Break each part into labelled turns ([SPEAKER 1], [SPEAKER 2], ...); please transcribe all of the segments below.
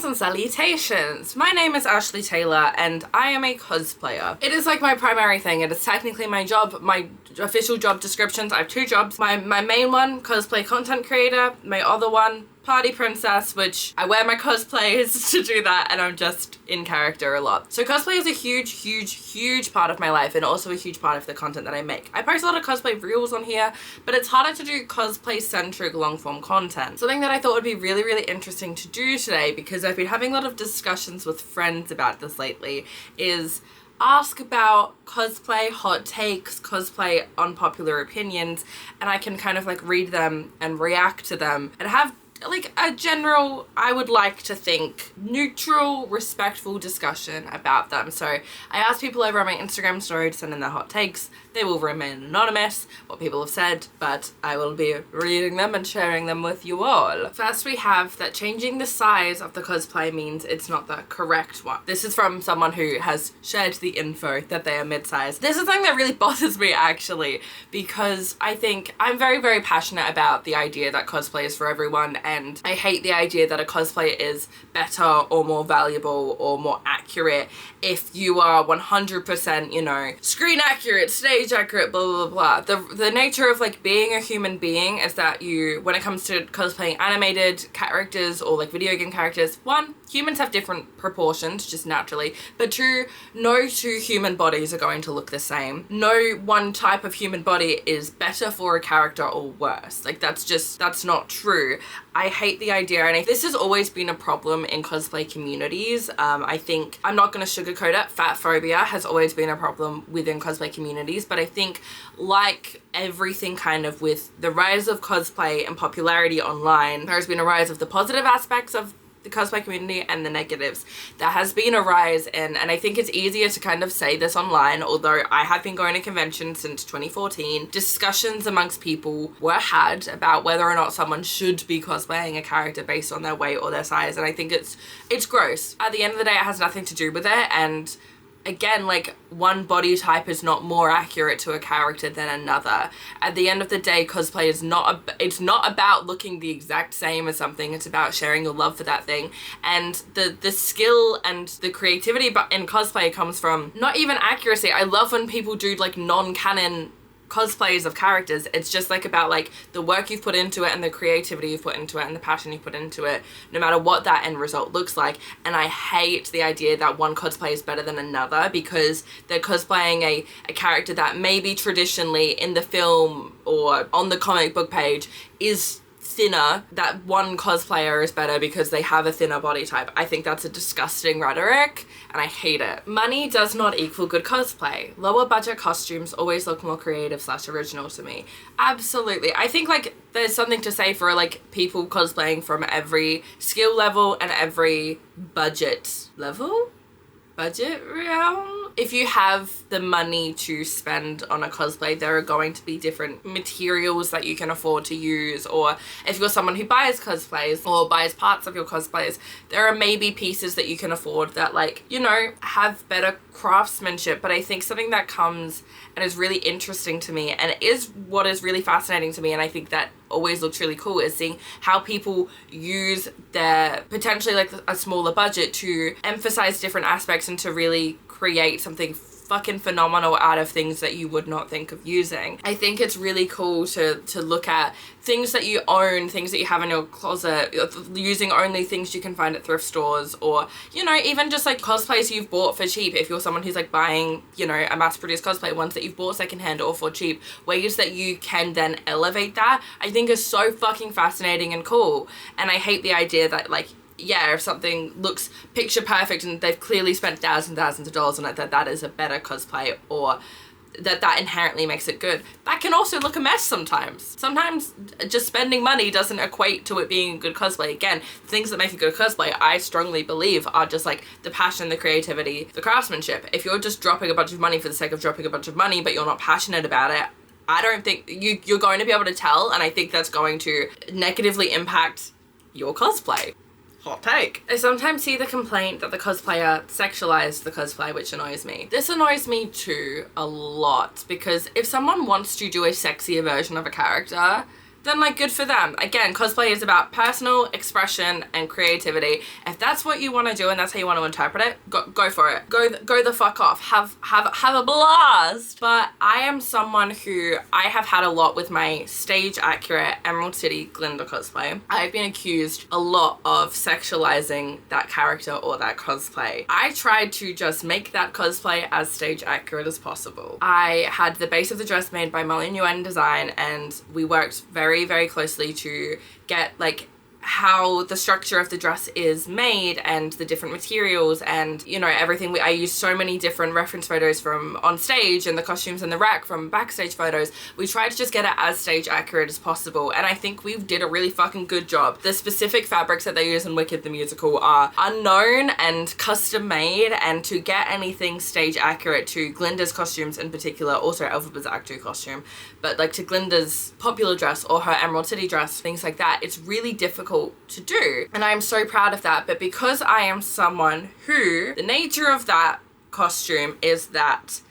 [SPEAKER 1] and salutations! My name is Ashlee Tayla and I am a cosplayer. It is like my primary thing. It is technically my job, my official job descriptions. I have two jobs. My main one, cosplay content creator. My other one, party princess, which I wear my cosplays to do that, and I'm just in character a lot. So cosplay is a huge part of my life, and also a huge part of the content that I make. I post a lot of cosplay reels on here, but it's harder to do cosplay centric long form content. Something that I thought would be really interesting to do today, because I've been having a lot of discussions with friends about this lately, is ask about cosplay hot takes, cosplay unpopular opinions, and I can kind of like read them and react to them and have like a general, I would like to think, neutral, respectful discussion about them. So I asked people over on my Instagram story to send in their hot takes. They will remain anonymous, what people have said, but I will be reading them and sharing them with you all. First, we have that changing the size of the cosplay means it's not the correct one. This is from someone who has shared the info that they are mid-size. This is something that really bothers me actually, because I think I'm very passionate about the idea that cosplay is for everyone, and I hate the idea that a cosplay is better or more valuable or more accurate if you are 100%, you know, screen accurate, stage accurate, blah blah blah. The nature of like being a human being is that you, when it comes to cosplaying animated characters or like video game characters, one, humans have different proportions just naturally, but two, no two human bodies are going to look the same. No one type of human body is better for a character or worse. Like that's not true. I hate the idea, and this has always been a problem in cosplay communities. I think, I'm not gonna sugarcoat it, fat phobia has always been a problem within cosplay communities, but I think like everything kind of with the rise of cosplay and popularity online, there has been a rise of the positive aspects of the cosplay community and the negatives. There has been a rise in, and I think it's easier to kind of say this online, although I have been going to conventions since 2014, discussions amongst people were had about whether or not someone should be cosplaying a character based on their weight or their size, and I think it's gross. At the end of the day, it has nothing to do with it, and again, like, one body type is not more accurate to a character than another. At the end of the day, cosplay is it's not about looking the exact same as something. It's about sharing your love for that thing. And the skill and the creativity in cosplay comes from not even accuracy. I love when people do like non-canon cosplays of characters. It's just like about like the work you've put into it and the creativity you've put into it and the passion you put into it, no matter what that end result looks like. And I hate the idea that one cosplay is better than another because they're cosplaying a character that maybe traditionally in the film or on the comic book page is thinner, that one cosplayer is better because they have a thinner body type. I think that's a disgusting rhetoric and I hate it. Money does not equal good cosplay. Lower budget costumes always look more creative / original to me. Absolutely. I think like there's something to say for like people cosplaying from every skill level and every budget level? Budget realm? If you have the money to spend on a cosplay, there are going to be different materials that you can afford to use, or if you're someone who buys cosplays or buys parts of your cosplays, there are maybe pieces that you can afford that, like, you know, have better craftsmanship. But I think something that comes and is really interesting to me, and it is what is really fascinating to me, and I think that always looks really cool, is seeing how people use their potentially like a smaller budget to emphasize different aspects and to really create something fucking phenomenal out of things that you would not think of using. I think it's really cool to look at things that you own, things that you have in your closet, using only things you can find at thrift stores, or, you know, even just like cosplays you've bought for cheap. If you're someone who's like buying, you know, a mass-produced cosplay, ones that you've bought secondhand or for cheap, ways that you can then elevate that, I think is so fucking fascinating and cool. And I hate the idea that like, yeah, if something looks picture perfect and they've clearly spent thousands of dollars on it, that is a better cosplay, or that inherently makes it good. That can also look a mess sometimes. Sometimes just spending money doesn't equate to it being a good cosplay. Again, things that make a good cosplay, I strongly believe, are just like the passion, the creativity, the craftsmanship. If you're just dropping a bunch of money for the sake of dropping a bunch of money, but you're not passionate about it, I don't think you're going to be able to tell, and I think that's going to negatively impact your cosplay. Hot take. I sometimes see the complaint that the cosplayer sexualized the cosplay, which annoys me. This annoys me too a lot, because if someone wants to do a sexier version of a character, then like good for them. Again, cosplay is about personal expression and creativity. If that's what you want to do and that's how you want to interpret it, go for it. Go the fuck off. Have a blast. But I am someone who, I have had a lot with my stage accurate Emerald City Glinda cosplay. I've been accused a lot of sexualizing that character or that cosplay. I tried to just make that cosplay as stage accurate as possible. I had the base of the dress made by Molly Nguyen Design, and we worked very, very closely to get like how the structure of the dress is made and the different materials and, you know, everything. I used so many different reference photos from on stage and the costumes in the rack from backstage photos. We tried to just get it as stage accurate as possible, and I think we did a really fucking good job. The specific fabrics that they use in Wicked the musical are unknown and custom made, and to get anything stage accurate to Glinda's costumes in particular, also Elphaba's Act 2 costume, but like to Glinda's popular dress or her Emerald City dress, things like that, it's really difficult to do, and I'm so proud of that. But because I am someone who, the nature of that costume is that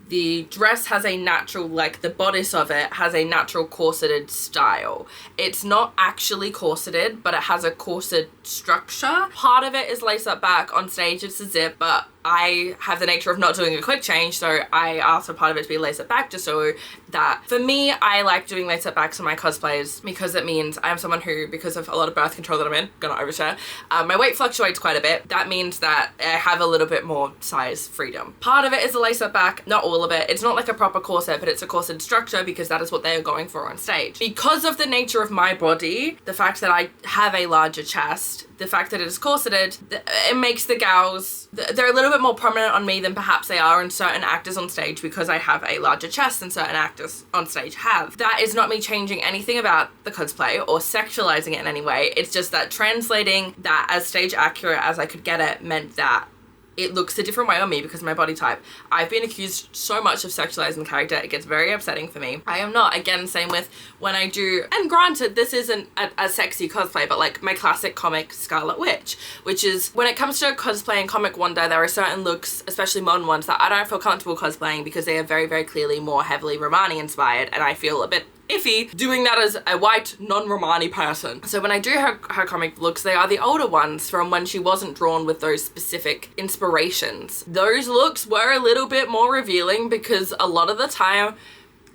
[SPEAKER 1] the dress has a natural, like the bodice of it has a natural corseted style. It's not actually corseted, but it has a corset structure. Part of it is lace up back. On stage it's a zip, but I have the nature of not doing a quick change, so I asked for part of it to be lace up back, just so that, for me, I like doing lace up backs on my cosplays because it means I'm someone who, because of a lot of birth control that I'm in, gonna overshare, my weight fluctuates quite a bit. That means that I have a little bit more size freedom. Part of it is a lace up back, not all of it. It's not like a proper corset, but it's a corset structure because that is what they are going for on stage. Because of the nature of my body, the fact that I have a larger chest, the fact that it is corseted, it makes the gals, they're a little bit more prominent on me than perhaps they are in certain actors on stage because I have a larger chest than certain actors on stage have. That is not me changing anything about the cosplay or sexualizing it in any way. It's just that translating that as stage accurate as I could get it meant that it looks a different way on me because of my body type. I've been accused so much of sexualizing the character. It gets very upsetting for me. I am not. Again, same with when I do, and granted, this isn't a sexy cosplay, but like my classic comic Scarlet Witch, which is, when it comes to cosplay and comic wonder, there are certain looks, especially modern ones, that I don't feel comfortable cosplaying because they are very, very clearly more heavily Romani inspired, and I feel a bit iffy doing that as a white non-Romani person. So when I do her comic looks, they are the older ones from when she wasn't drawn with those specific inspirations. Those looks were a little bit more revealing because a lot of the time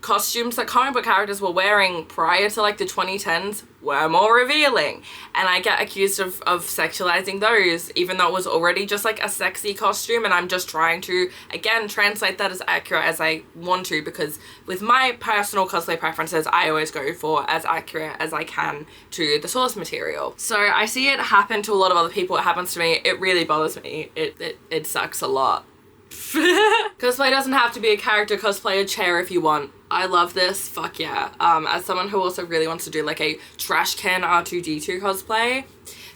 [SPEAKER 1] costumes that comic book characters were wearing prior to like the 2010s were more revealing, and I get accused of sexualizing those even though it was already just like a sexy costume, and I'm just trying to again translate that as accurate as I want to, because with my personal cosplay preferences I always go for as accurate as I can to the source material. So I see it happen to a lot of other people. It happens to me. It really bothers me. It sucks a lot. Cosplay doesn't have to be a character. Cosplay a chair if you want. I love this. Fuck yeah. As someone who also really wants to do like a trash can R2-D2 cosplay,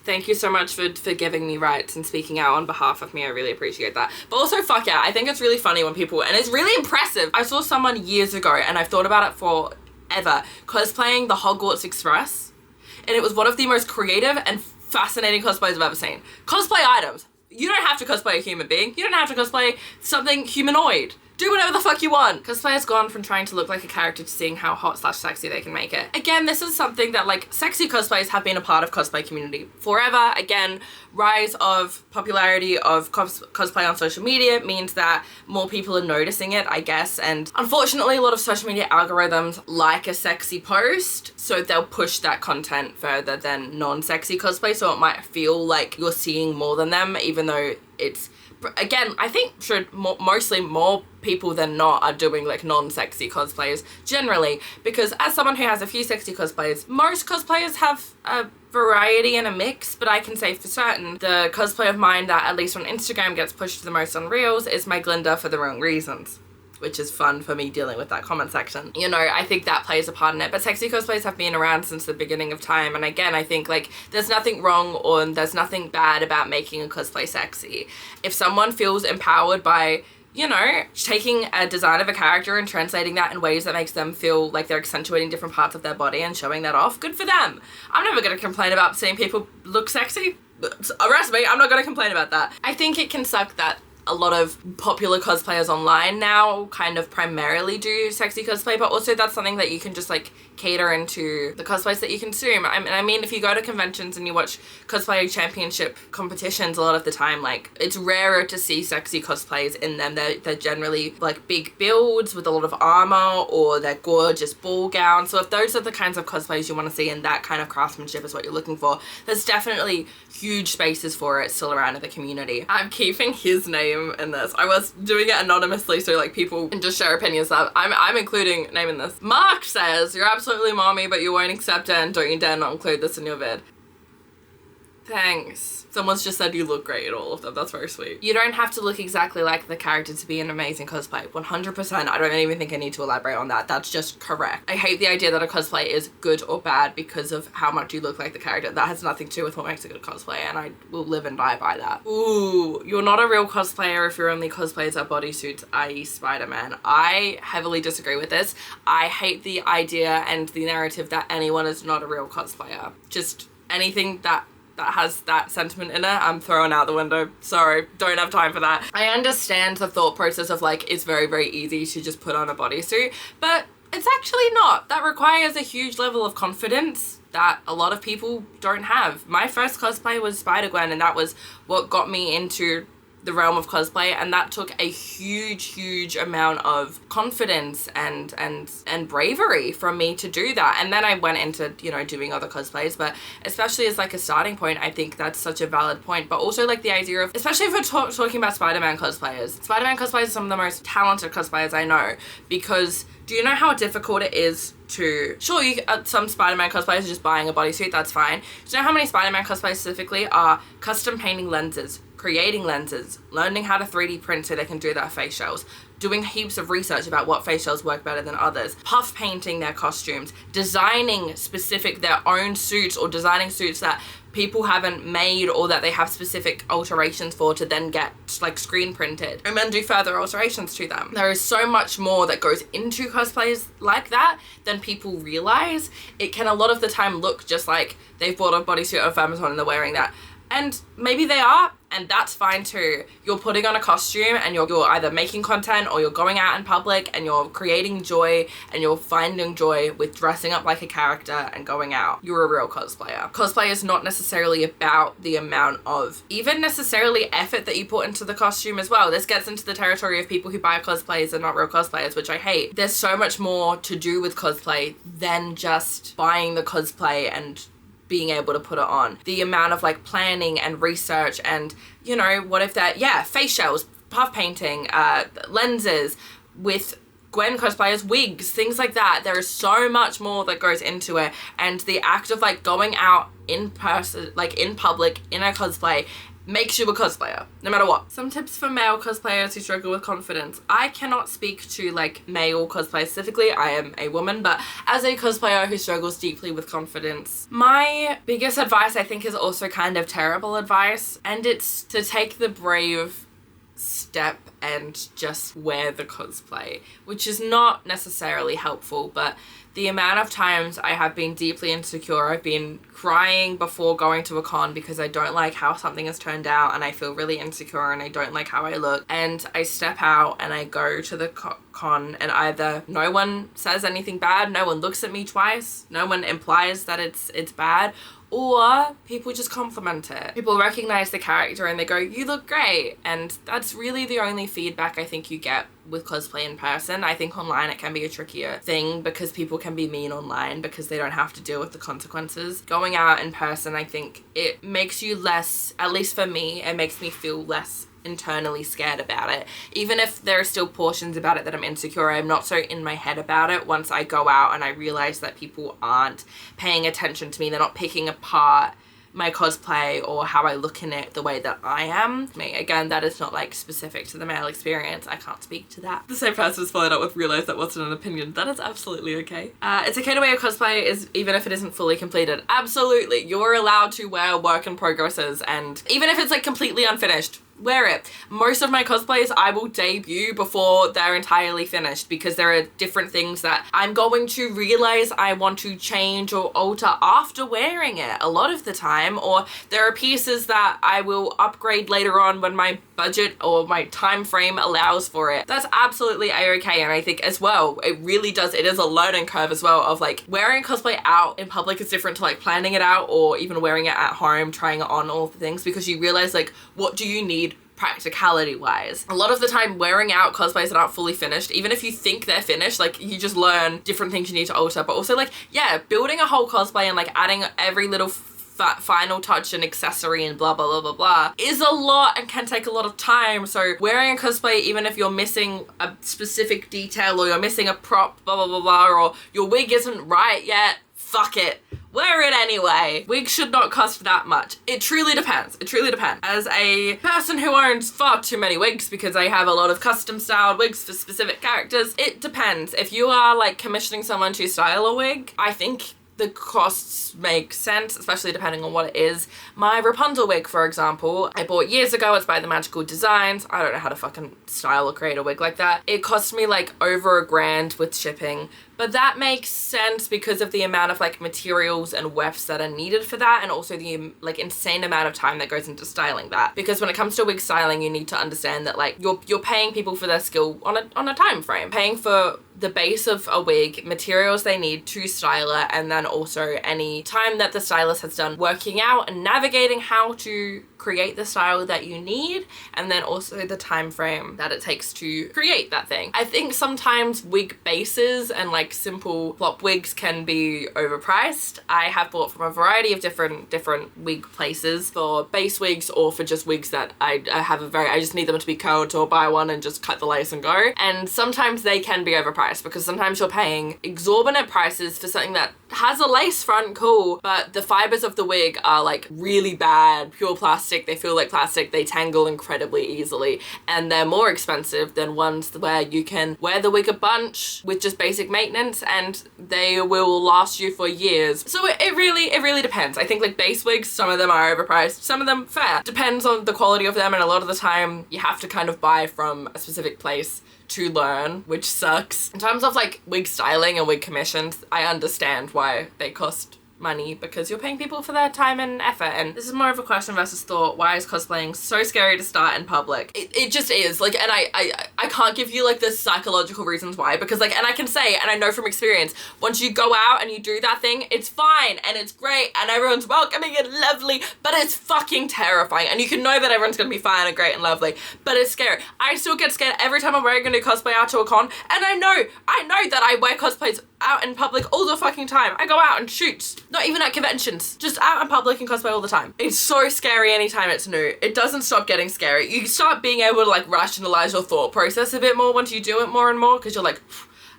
[SPEAKER 1] thank you so much for giving me rights and speaking out on behalf of me. I really appreciate that. But also, fuck yeah, I think it's really funny when people, and it's really impressive. I saw someone years ago, and I've thought about it forever, cosplaying the Hogwarts Express, and it was one of the most creative and fascinating cosplays I've ever seen. Cosplay items. You don't have to cosplay a human being. You don't have to cosplay something humanoid. Do whatever the fuck you want. Cosplay has gone from trying to look like a character to seeing how hot/sexy they can make it. Again, this is something that like sexy cosplays have been a part of cosplay community forever. Again, rise of popularity of cosplay on social media means that more people are noticing it, I guess. And unfortunately, a lot of social media algorithms like a sexy post, so they'll push that content further than non-sexy cosplay. So it might feel like you're seeing more than them, even though it's, again, I think mostly more people than not are doing like non-sexy cosplays generally, because as someone who has a few sexy cosplays, most cosplayers have a variety and a mix, but I can say for certain the cosplay of mine that at least on Instagram gets pushed the most on Reels is my Glinda for the wrong reasons, which is fun for me dealing with that comment section. You know, I think that plays a part in it, but sexy cosplays have been around since the beginning of time, and again, I think like there's nothing wrong or there's nothing bad about making a cosplay sexy. If someone feels empowered by, you know, taking a design of a character and translating that in ways that makes them feel like they're accentuating different parts of their body and showing that off, good for them. I'm never gonna complain about seeing people look sexy. Arrest me, I'm not gonna complain about that. I think it can suck that a lot of popular cosplayers online now kind of primarily do sexy cosplay, but also that's something that you can just like cater into the cosplays that you consume. I mean, if you go to conventions and you watch cosplay championship competitions, a lot of the time, like, it's rarer to see sexy cosplays in them. They're generally like big builds with a lot of armor, or they're gorgeous ball gowns. So if those are the kinds of cosplays you want to see and that kind of craftsmanship is what you're looking for, there's definitely huge spaces for it still around in the community. I'm keeping his name in this. I was doing it anonymously so like people can just share opinions. That I'm including name in this. Mark says, "You're absolutely mommy, but you won't accept it, and don't you dare not include this in your vid." Thanks. Someone's just said you look great in all of them. That's very sweet. You don't have to look exactly like the character to be an amazing cosplay. 100%. I don't even think I need to elaborate on that. That's just correct. I hate the idea that a cosplay is good or bad because of how much you look like the character. That has nothing to do with what makes a good cosplay, and I will live and die by that. Ooh, you're not a real cosplayer if your only cosplays are bodysuits, i.e. Spider-Man. I heavily disagree with this. I hate the idea and the narrative that anyone is not a real cosplayer. Just anything that has that sentiment in it, I'm throwing out the window. Sorry, don't have time for that. I understand the thought process of like, it's very, very easy to just put on a bodysuit, but it's actually not. That requires a huge level of confidence that a lot of people don't have. My first cosplay was Spider-Gwen, and that was what got me into the realm of cosplay, and that took a huge amount of confidence and bravery from me to do that. And then I went into, you know, doing other cosplays, but especially as like a starting point, I think that's such a valid point. But also like the idea of, especially if we're talking about Spider-Man cosplayers are some of the most talented cosplayers I know, because do you know how difficult it is to, sure, some Spider-Man cosplayers are just buying a bodysuit, that's fine. Do you know how many Spider-Man cosplayers specifically are custom painting lenses, creating lenses, learning how to 3D print so they can do their face shells, doing heaps of research about what face shells work better than others, puff painting their costumes, designing their own suits, or designing suits that people haven't made or that they have specific alterations for to then get like screen printed and then do further alterations to them. There is so much more that goes into cosplays like that than people realize. It can a lot of the time look just like they've bought a bodysuit off Amazon and they're wearing that. And maybe they are, and that's fine too. You're putting on a costume and you're either making content or you're going out in public and you're creating joy and you're finding joy with dressing up like a character and going out. You're a real cosplayer. Cosplay is not necessarily about the amount of even necessarily effort that you put into the costume as well. This gets into the territory of people who buy cosplays and not real cosplayers, which I hate. There's so much more to do with cosplay than just buying the cosplay and being able to put it on. The amount of like planning and research and, you know, what if that, yeah, face shells, puff painting, lenses, with Gwen cosplayers, wigs, things like that. There is so much more that goes into it, and the act of like going out in person, like in public, in a cosplay, makes you a cosplayer, no matter what. Some tips for male cosplayers who struggle with confidence. I cannot speak to like male cosplay specifically. I am a woman, but as a cosplayer who struggles deeply with confidence, my biggest advice I think is also kind of terrible advice, and it's to take the brave step and just wear the cosplay, which is not necessarily helpful, but the amount of times I have been deeply insecure, I've been crying before going to a con because I don't like how something has turned out and I feel really insecure and I don't like how I look, and I step out and I go to the con and either no one says anything bad, no one looks at me twice, no one implies that it's bad, or people just compliment it. People recognize the character and they go, you look great. And that's really the only feedback I think you get with cosplay in person. I think online it can be a trickier thing because people can be mean online because they don't have to deal with the consequences. Going out in person, I think it makes you less, at least for me, it makes me feel less internally scared about it. Even if there are still portions about it that I'm insecure, I'm not so in my head about it once I go out and I realize that people aren't paying attention to me. They're not picking apart my cosplay or how I look in it the way that I am. Again, that is not like specific to the male experience. I can't speak to that. The same person's followed up with realize that wasn't an opinion. That is absolutely okay. It's okay to wear your cosplay is even if it isn't fully completed. Absolutely. You're allowed to wear work in progresses, and even if it's like completely unfinished, wear it. Most of my cosplays I will debut before they're entirely finished, because there are different things that I'm going to realize I want to change or alter after wearing it a lot of the time, or there are pieces that I will upgrade later on when my budget or my time frame allows for it. That's absolutely a-okay. And I think as well, it is a learning curve as well, of like wearing cosplay out in public is different to like planning it out or even wearing it at home, trying it on, all the things, because you realize like, what do you need practicality wise? A lot of the time wearing out cosplays that aren't fully finished, even if you think they're finished, like you just learn different things you need to alter. But also like, yeah, building a whole cosplay and like adding every little final touch and accessory and blah blah blah blah blah is a lot and can take a lot of time. So wearing a cosplay, even if you're missing a specific detail or you're missing a prop, blah blah blah blah, or your wig isn't right yet, fuck it, wear it anyway. Wigs should not cost that much. It truly depends. It truly depends. As a person who owns far too many wigs, because I have a lot of custom styled wigs for specific characters, it depends. If you are like commissioning someone to style a wig, I think the costs make sense, especially depending on what it is. My Rapunzel wig, for example, I bought years ago. It's by The Magical Designs. I don't know how to fucking style or create a wig like that. It cost me like over $1,000 with shipping. But that makes sense because of the amount of like materials and wefts that are needed for that, and also the like insane amount of time that goes into styling that. Because when it comes to wig styling, you need to understand that like you're paying people for their skill on a time frame, paying for the base of a wig, materials they need to style it, and then also any time that the stylist has done working out and navigating how to create the style that you need, and then also the time frame that it takes to create that thing. I think sometimes wig bases and like simple plop wigs can be overpriced. I have bought from a variety of different wig places for base wigs, or for just wigs that I just need them to be curled, or buy one and just cut the lace and go. And sometimes they can be overpriced, because sometimes you're paying exorbitant prices for something that has a lace front, cool, but the fibers of the wig are like really bad, pure plastic. They feel like plastic, they tangle incredibly easily, and they're more expensive than ones where you can wear the wig a bunch with just basic maintenance and they will last you for years. So it really depends. I think like base wigs, some of them are overpriced, some of them fair. Depends on the quality of them, and a lot of the time you have to kind of buy from a specific place to learn, which sucks. In terms of like wig styling and wig commissions, I understand why they cost money, because you're paying people for their time and effort. And this is more of a question versus thought. Why is cosplaying so scary to start in public? It just is. Like, and I can't give you like the psychological reasons why, because like, and I can say, and I know from experience, once you go out and you do that thing, it's fine and it's great and everyone's welcoming and lovely, but it's fucking terrifying. And you can know that everyone's gonna be fine and great and lovely, but it's scary. I still get scared every time I'm wearing a new cosplay out to a con, and I know that I wear cosplays out in public all the fucking time. I go out and shoot, not even at conventions, just out in public and cosplay all the time. It's so scary anytime it's new. It doesn't stop getting scary. You start being able to like rationalize your thought process a bit more once you do it more and more, because you're like,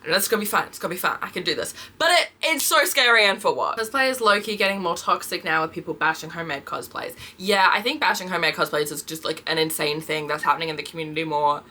[SPEAKER 1] it's gonna be fine, it's gonna be fine, I can do this. But it's so scary, and for what? Cosplay is low-key getting more toxic now with people bashing homemade cosplays. Yeah, I think bashing homemade cosplays is just like an insane thing that's happening in the community more.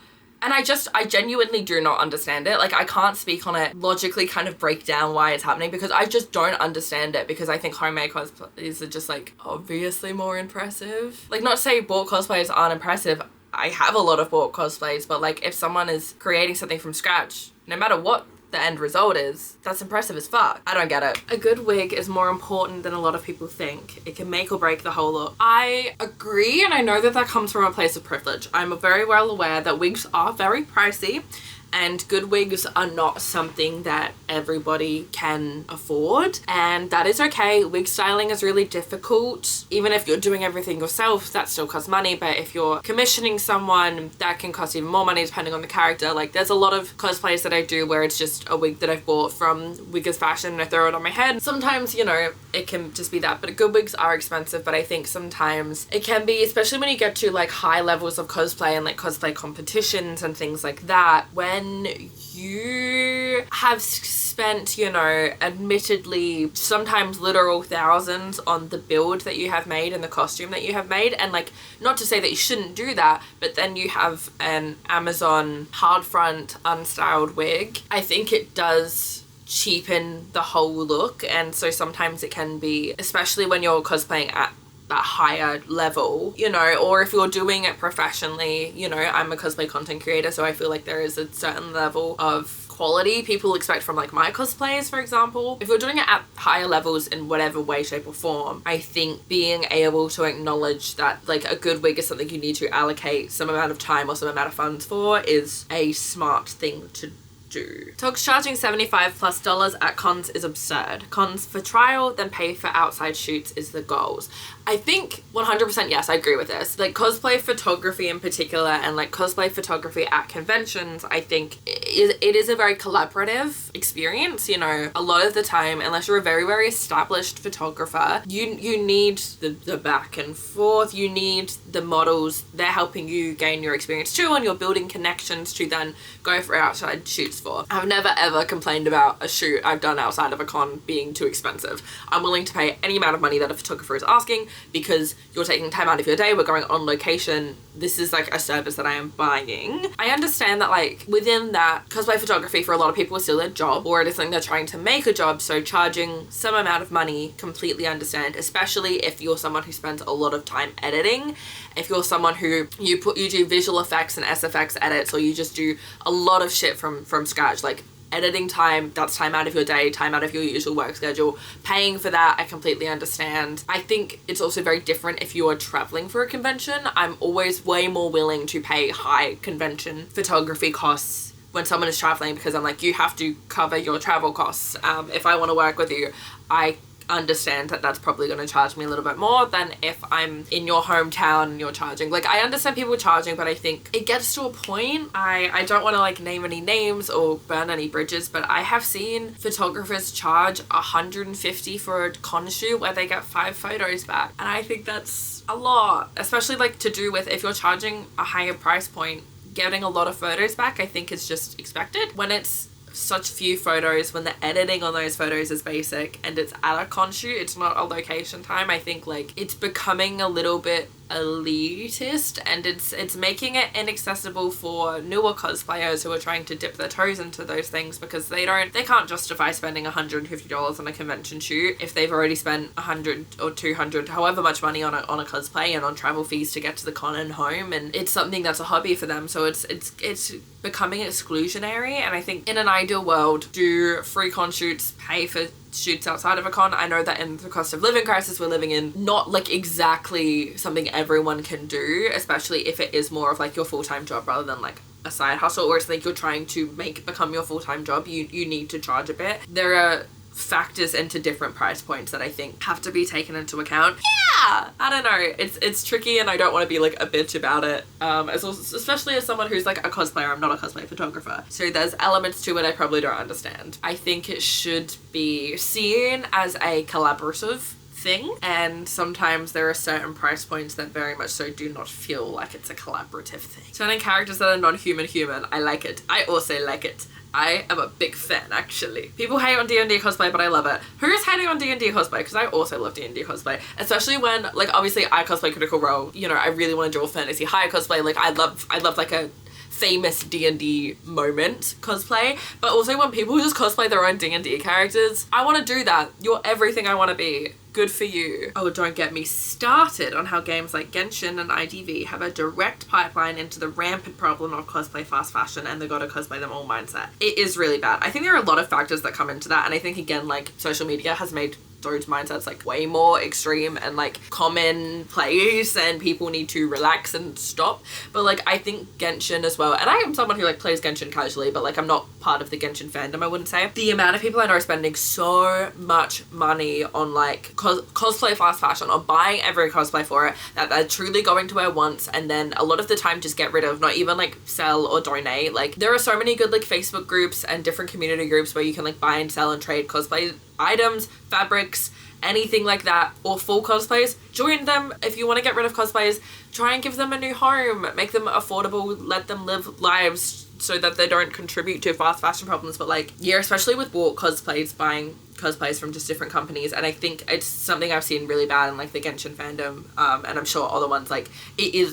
[SPEAKER 1] And I genuinely do not understand it. Like, I can't speak on it logically, kind of break down why it's happening, because I just don't understand it, because I think homemade cosplays are just like obviously more impressive. Like, not to say bought cosplays aren't impressive. I have a lot of bought cosplays, but like if someone is creating something from scratch, no matter what the end result is, that's impressive as fuck. I don't get it. A good wig is more important than a lot of people think. It can make or break the whole look. I agree, and I know that that comes from a place of privilege. I'm very well aware that wigs are very pricey, and good wigs are not something that everybody can afford, and that is okay. Wig styling is really difficult. Even if you're doing everything yourself, that still costs money, but if you're commissioning someone, that can cost even more money depending on the character. Like, there's a lot of cosplays that I do where it's just a wig that I've bought from Wiggers Fashion and I throw it on my head. Sometimes, you know, it can just be that, but good wigs are expensive. But I think sometimes it can be, especially when you get to like high levels of cosplay and like cosplay competitions and things like that, when you have spent, you know, admittedly sometimes literal thousands on the build that you have made and the costume that you have made, and like, not to say that you shouldn't do that, but then you have an Amazon hard front unstyled wig, I think it does cheapen the whole look. And so sometimes it can be, especially when you're cosplaying at that higher level, you know, or if you're doing it professionally, you know, I'm a cosplay content creator, so I feel like there is a certain level of quality people expect from like my cosplays, for example. If you're doing it at higher levels in whatever way, shape or form, I think being able to acknowledge that like a good wig is something you need to allocate some amount of time or some amount of funds for is a smart thing to do. Togs charging $75+ at cons is absurd. Cons for trial, then pay for outside shoots is the goals. I think 100% yes, I agree with this. Like cosplay photography in particular and like cosplay photography at conventions, I think it is a very collaborative experience, you know. A lot of the time, unless you're a very, very established photographer, you need the back and forth, you need the models, they're helping you gain your experience too, and you're building connections to then go for outside shoots for. I've never ever complained about a shoot I've done outside of a con being too expensive. I'm willing to pay any amount of money that a photographer is asking because you're taking time out of your day, we're going on location, this is like a service that I am buying. I understand that like within that, cosplay photography for a lot of people is still a job, or it is something they're trying to make a job, so charging some amount of money, completely understand, especially if you're someone who spends a lot of time editing. If you're someone who you do visual effects and SFX edits, or you just do a lot of shit from scratch, like editing time, that's time out of your day, time out of your usual work schedule. Paying for that, I completely understand. I think it's also very different if you are traveling for a convention. I'm always way more willing to pay high convention photography costs when someone is traveling, because I'm like, you have to cover your travel costs. If I want to work with you, I understand that that's probably going to charge me a little bit more than if I'm in your hometown and you're charging. Like, I understand people charging, but I think it gets to a point. I don't want to like name any names or burn any bridges, but I have seen photographers charge $150 for a con shoot where they get 5 photos back, and I think that's a lot, especially like to do with if you're charging a higher price point, getting a lot of photos back I think is just expected. When it's such few photos, when the editing on those photos is basic and it's at a con shoot, it's not a location time, I think like it's becoming a little bit elitist, and it's making it inaccessible for newer cosplayers who are trying to dip their toes into those things, because they can't justify spending $150 on a convention shoot if they've already spent 100 or 200, however much money on a cosplay and on travel fees to get to the con and home, and it's something that's a hobby for them, so it's becoming exclusionary. And I think in an ideal world, do free con shoots, pay for shoots outside of a con. I know that in the cost of living crisis we're living in, not like exactly something everyone can do, especially if it is more of like your full-time job rather than like a side hustle, or it's like you're trying to become your full-time job. You need to charge a bit. There are factors into different price points that I think have to be taken into account. Yeah, I don't know, it's tricky, and I don't want to be like a bitch about it, especially as someone who's like a cosplayer. I'm not a cosplay photographer, so there's elements to it I probably don't understand. I think it should be seen as a collaborative thing, and sometimes there are certain price points that very much so do not feel like it's a collaborative thing. Turning characters that are non-human human, I like it. I also like it. I am a big fan, actually. People hate on D&D cosplay, but I love it. Who is hating on D&D cosplay? Because I also love D&D cosplay. Especially when, like, obviously I cosplay Critical Role. You know, I really want to do a fantasy high cosplay. Like, I love like a famous D&D moment cosplay. But also when people just cosplay their own D&D characters, I want to do that. You're everything I want to be. Good for you. Oh, don't get me started on how games like Genshin and IDV have a direct pipeline into the rampant problem of cosplay fast fashion and the gotta cosplay them all mindset. It is really bad. I think there are a lot of factors that come into that, and I think again, like, social media has made those mindsets like way more extreme and like commonplace, and people need to relax and stop. But like, I think Genshin as well, and I am someone who like plays Genshin casually, but like I'm not part of the Genshin fandom, I wouldn't say. The amount of people I know are spending so much money on like cosplay fast fashion, or buying every cosplay for it that they're truly going to wear once, and then a lot of the time just get rid of, not even like sell or donate. Like, there are so many good like Facebook groups and different community groups where you can like buy and sell and trade cosplay items, fabrics, anything like that, or full cosplays. Join them if you want to get rid of cosplays. Try and give them a new home, make them affordable, let them live lives so that they don't contribute to fast fashion problems. But like, yeah, especially with walk cosplays, buying cosplays from just different companies, and I think it's something I've seen really bad in like the Genshin fandom, and I'm sure other ones, like,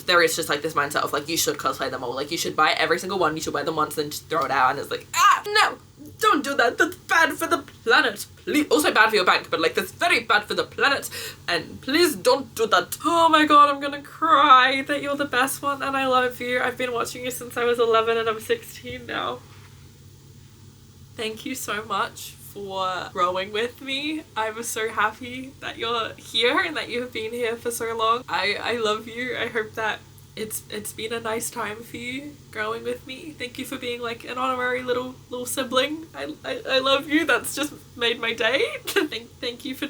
[SPEAKER 1] there is just like this mindset of like, you should cosplay them all, like you should buy every single one, you should wear them once, then just throw it out, and it's like, no, don't do that. That's bad for the planet. Please. Also bad for your bank, but like that's very bad for the planet. And please don't do that. Oh my god, I'm gonna cry that you're the best one and I love you. I've been watching you since I was 11 and I'm 16 now. Thank you so much for growing with me. I'm so happy that you're here and that you have been here for so long. I love you. I hope that it's been a nice time for you growing with me. Thank you for being like an honorary little sibling. I love you. That's just made my day. Thank you for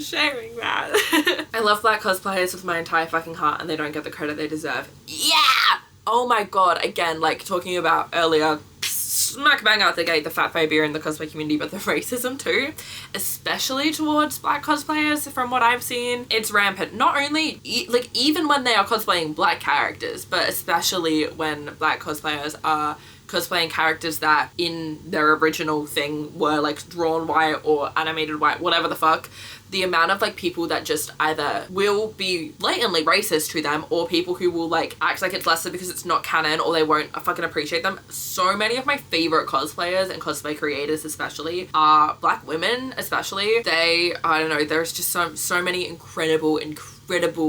[SPEAKER 1] sharing that. I love black cosplayers with my entire fucking heart and they don't get the credit they deserve. Yeah! Oh my god, again, like talking about earlier, smack bang out the gate, the fat phobia in the cosplay community, but the racism too, especially towards black cosplayers. From what I've seen, it's rampant. Not only like even when they are cosplaying black characters, but especially when black cosplayers are cosplaying characters that in their original thing were like drawn white or animated white, whatever the fuck. The amount of like people that just either will be blatantly racist to them or people who will like act like it's lesser because it's not canon or they won't fucking appreciate them. So many of my favorite cosplayers and cosplay creators especially are black women, especially. They, I don't know, there's just so many incredible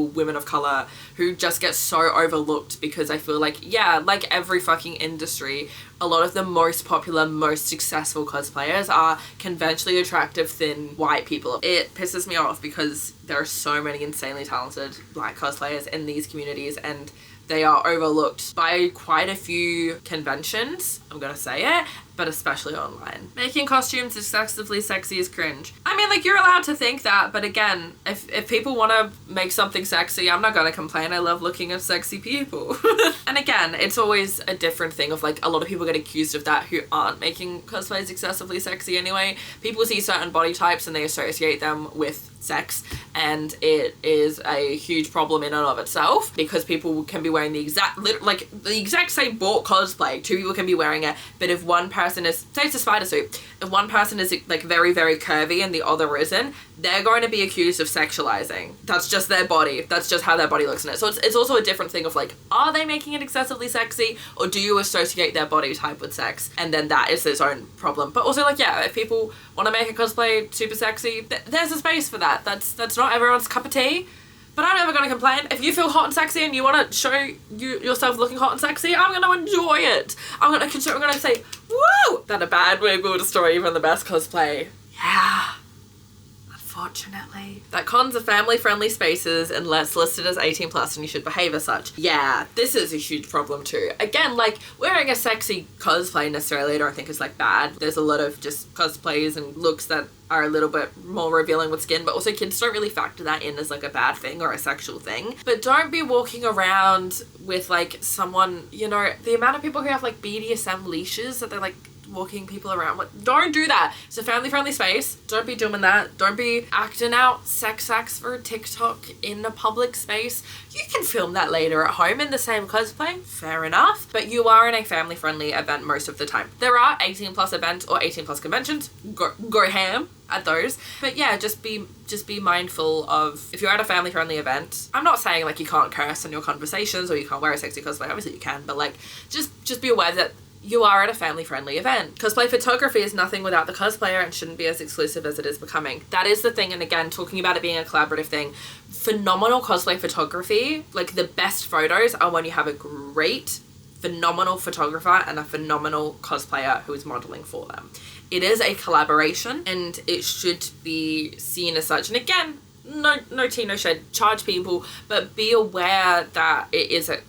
[SPEAKER 1] women of color who just get so overlooked because I feel like, yeah, like every fucking industry, a lot of the most popular, most successful cosplayers are conventionally attractive, thin, white people. It pisses me off because there are so many insanely talented black cosplayers in these communities and they are overlooked by quite a few conventions, I'm gonna say it, but especially online. Making costumes excessively sexy is cringe. I mean, like, you're allowed to think that, but again, if people want to make something sexy, I'm not gonna complain. I love looking at sexy people. And again, it's always a different thing of like, a lot of people get accused of that who aren't making cosplays excessively sexy anyway. People see certain body types and they associate them with sex, and it is a huge problem in and of itself because people can be wearing the exact same bought cosplay. Two people can be wearing it, but if one person is, say it's a spider suit, if one person is like very, very curvy and the other isn't, they're going to be accused of sexualizing. That's just their body. That's just how their body looks in it. So it's also a different thing of like, are they making it excessively sexy or do you associate their body type with sex? And then that is its own problem. But also like, yeah, if people want to make a cosplay super sexy, there's a space for that. That's not everyone's cup of tea. But I'm never going to complain. If you feel hot and sexy and you want to show yourself looking hot and sexy, I'm going to enjoy it. I'm going to say, woo! That a bad wig will destroy even the best cosplay. Yeah. Unfortunately. That cons are family-friendly spaces unless listed as 18 plus and you should behave as such. Yeah, this is a huge problem too. Again, like, wearing a sexy cosplay necessarily I don't think is like bad. There's a lot of just cosplays and looks that are a little bit more revealing with skin, but also kids don't really factor that in as like a bad thing or a sexual thing. But don't be walking around with like someone, you know, the amount of people who have like BDSM leashes that they're like walking people around with. Don't do that. It's a family-friendly space. Don't be doing that. Don't be acting out sex acts for TikTok in a public space. You can film that later at home in the same cosplay. Fair enough. But you are in a family-friendly event most of the time. There are 18 plus events or 18 plus conventions. Go ham at those. But yeah, just be mindful of, if you're at a family-friendly event, I'm not saying like you can't curse in your conversations or you can't wear a sexy cosplay. Obviously you can, but like just be aware that you are at a family-friendly event. Cosplay photography is nothing without the cosplayer and shouldn't be as exclusive as it is becoming. That is the thing, and again, talking about it being a collaborative thing, phenomenal cosplay photography, like the best photos are when you have a great, phenomenal photographer and a phenomenal cosplayer who is modeling for them. It is a collaboration and it should be seen as such. And again, no tea, no shade, charge people, but be aware that it is a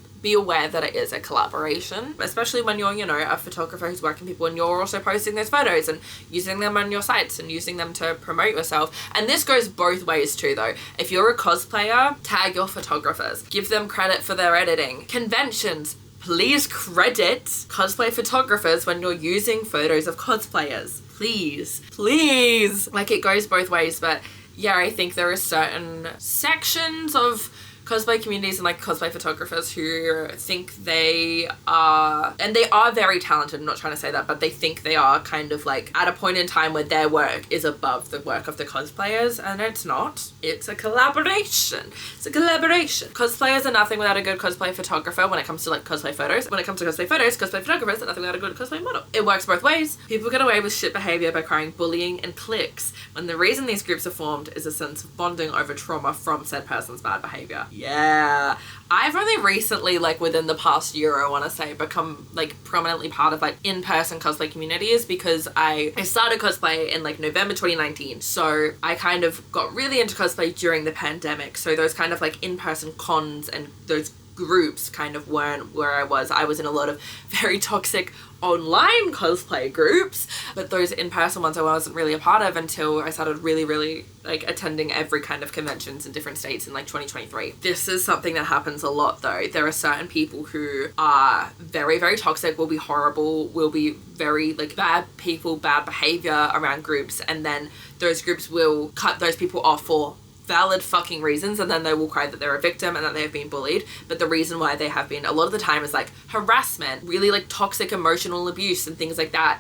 [SPEAKER 1] collaboration, especially when you're, you know, a photographer who's working people and you're also posting those photos and using them on your sites and using them to promote yourself. And this goes both ways too though. If you're a cosplayer, tag your photographers. Give them credit for their editing. Conventions, please credit cosplay photographers when you're using photos of cosplayers. Please. Like, it goes both ways, but yeah, I think there are certain sections of cosplay communities and like cosplay photographers who think they are, and they are very talented, I'm not trying to say that, but they think they are kind of like at a point in time where their work is above the work of the cosplayers, and it's not. It's a collaboration. It's a collaboration. Cosplayers are nothing without a good cosplay photographer when it comes to like cosplay photos. When it comes to cosplay photos, cosplay photographers are nothing without a good cosplay model. It works both ways. People get away with shit behavior by crying bullying and cliques when the reason these groups are formed is a sense of bonding over trauma from said person's bad behavior. Yeah. I've only recently, like within the past year, I want to say, become like prominently part of like in-person cosplay communities because I started cosplay in like November 2019. So I kind of got really into cosplay during the pandemic. So those kind of like in-person cons and those groups kind of weren't where I was. I was in a lot of very toxic online cosplay groups, but those in-person ones I wasn't really a part of until I started really like attending every kind of conventions in different states in like 2023. This is something that happens a lot though. There are certain people who are very toxic, will be horrible, will be very like bad people, bad behavior around groups, and then those groups will cut those people off for valid fucking reasons, and then they will cry that they're a victim and that they have been bullied, but the reason why they have been a lot of the time is like harassment, really like toxic emotional abuse and things like that.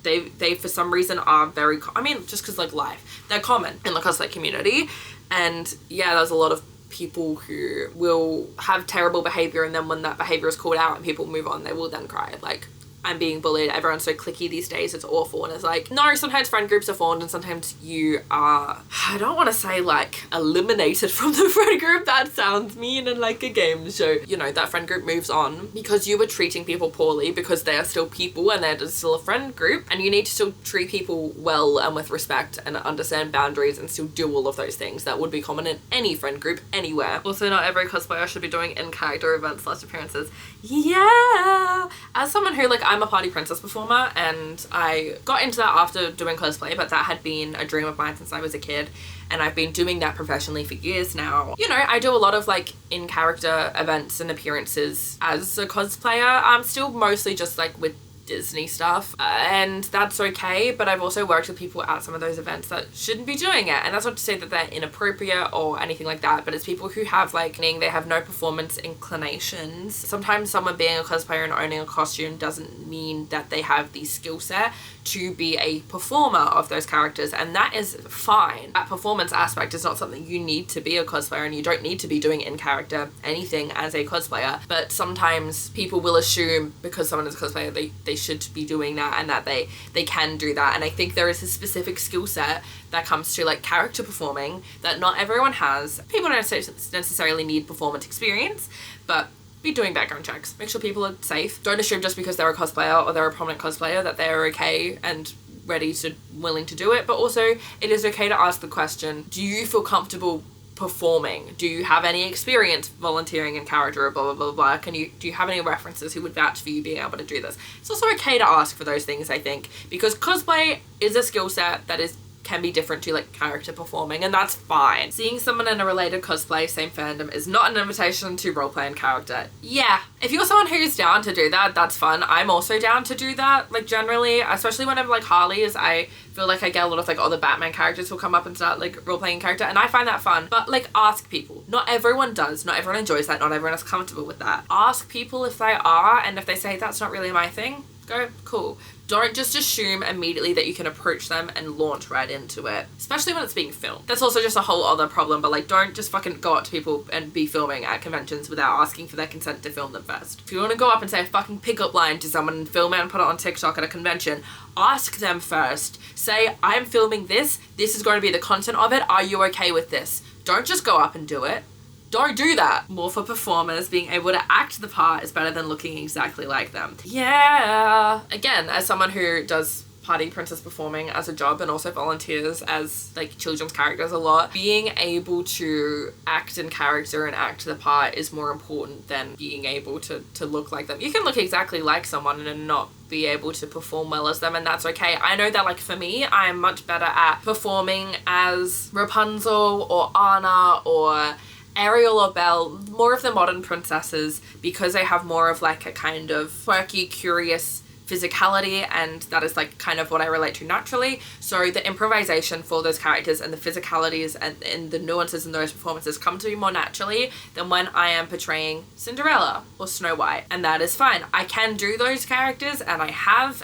[SPEAKER 1] They for some reason are very, I mean, just because like life, they're common in the cosplay community. And yeah, there's a lot of people who will have terrible behavior, and then when that behavior is called out and people move on, they will then cry like, I'm being bullied, everyone's so cliquey these days, it's awful. And it's like, no, sometimes friend groups are formed and sometimes you are, I don't want to say like eliminated from the friend group, that sounds mean and like a game show. You know, that friend group moves on because you were treating people poorly, because they are still people and they're still a friend group, and you need to still treat people well and with respect and understand boundaries and still do all of those things that would be common in any friend group anywhere. Also, not every cosplayer should be doing in-character events / appearances. Yeah! As someone who like, I'm a party princess performer, and I got into that after doing cosplay, but that had been a dream of mine since I was a kid, and I've been doing that professionally for years now. You know, I do a lot of like in-character events and appearances as a cosplayer. I'm still mostly just like with Disney stuff, and that's okay, but I've also worked with people at some of those events that shouldn't be doing it, and that's not to say that they're inappropriate or anything like that, but it's people who have like, they have no performance inclinations. Sometimes someone being a cosplayer and owning a costume doesn't mean that they have the skill set to be a performer of those characters, and that is fine. That performance aspect is not something you need to be a cosplayer, and you don't need to be doing in character anything as a cosplayer, but sometimes people will assume because someone is a cosplayer they should be doing that and that they can do that. And I think there is a specific skill set that comes to like character performing that not everyone has. People don't necessarily need performance experience, but be doing background checks. Make sure people are safe. Don't assume just because they're a cosplayer or they're a prominent cosplayer that they're okay and willing to do it. But also, it is okay to ask the question, do you feel comfortable performing? Do you have any experience volunteering in character or blah blah blah blah? Do you have any references who would vouch for you being able to do this? It's also okay to ask for those things, I think, because cosplay is a skill set that can be different to like character performing, and that's fine. Seeing someone in a related cosplay, same fandom, is not an invitation to roleplay in character. Yeah, if you're someone who's down to do that, that's fun. I'm also down to do that, like generally, especially whenever like Harley's, I feel like I get a lot of like other Batman characters will come up and start like roleplaying character, and I find that fun. But like, ask people. Not everyone does, not everyone enjoys that, not everyone is comfortable with that. Ask people if they are, and if they say that's not really my thing, go, cool. Don't just assume immediately that you can approach them and launch right into it, especially when it's being filmed. That's also just a whole other problem, but like, don't just fucking go up to people and be filming at conventions without asking for their consent to film them first. If you want to go up and say a fucking pickup line to someone and film it and put it on TikTok at a convention, ask them first. Say, I'm filming this is going to be the content of it, are you okay with this? Don't just go up and do it. Don't do that. More for performers, being able to act the part is better than looking exactly like them. Yeah. Again, as someone who does party princess performing as a job and also volunteers as like children's characters a lot, being able to act in character and act the part is more important than being able to look like them. You can look exactly like someone and not be able to perform well as them, and that's okay. I know that like for me, I am much better at performing as Rapunzel or Anna or Ariel or Belle, more of the modern princesses, because they have more of like a kind of quirky, curious physicality, and that is like kind of what I relate to naturally. So the improvisation for those characters and the physicalities and the nuances in those performances come to me more naturally than when I am portraying Cinderella or Snow White, and that is fine. I can do those characters, and I have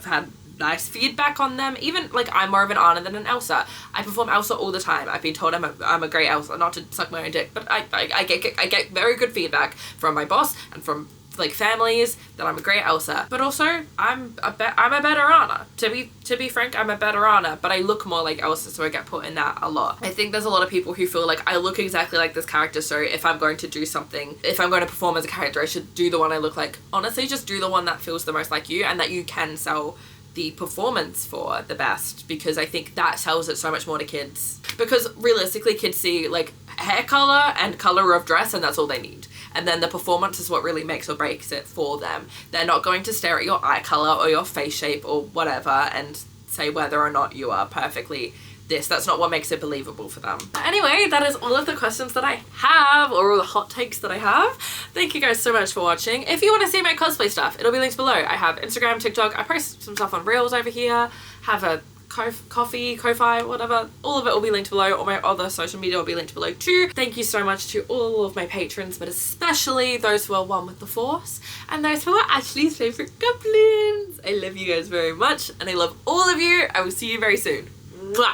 [SPEAKER 1] had nice feedback on them. Even like, I'm more of an Anna than an Elsa. I perform Elsa all the time. I've been told I'm a great Elsa, not to suck my own dick, but I get very good feedback from my boss and from like families that I'm a great Elsa. But also I'm a better Anna. To be frank, I'm a better Anna, but I look more like Elsa, so I get put in that a lot. I think there's a lot of people who feel like I look exactly like this character, so if I'm going to do something, if I'm going to perform as a character, I should do the one I look like. Honestly, just do the one that feels the most like you and that you can sell the performance for the best, because I think that sells it so much more to kids. Because realistically, kids see like hair color and color of dress, and that's all they need. And then the performance is what really makes or breaks it for them. They're not going to stare at your eye color or your face shape or whatever and say whether or not you are perfectly this. That's not what makes it believable for them. But anyway, that is all of the questions that I have, or all the hot takes that I have. Thank you guys so much for watching. If you want to see my cosplay stuff, it'll be linked below. I have Instagram, TikTok, I post some stuff on Reels over here, have a Ko-fi, whatever. All of it will be linked below. All my other social media will be linked below too. Thank you so much to all of my patrons, but especially those who are one with the Force and those who are Ashlee's favorite goblins. I love you guys very much, and I love all of you. I will see you very soon.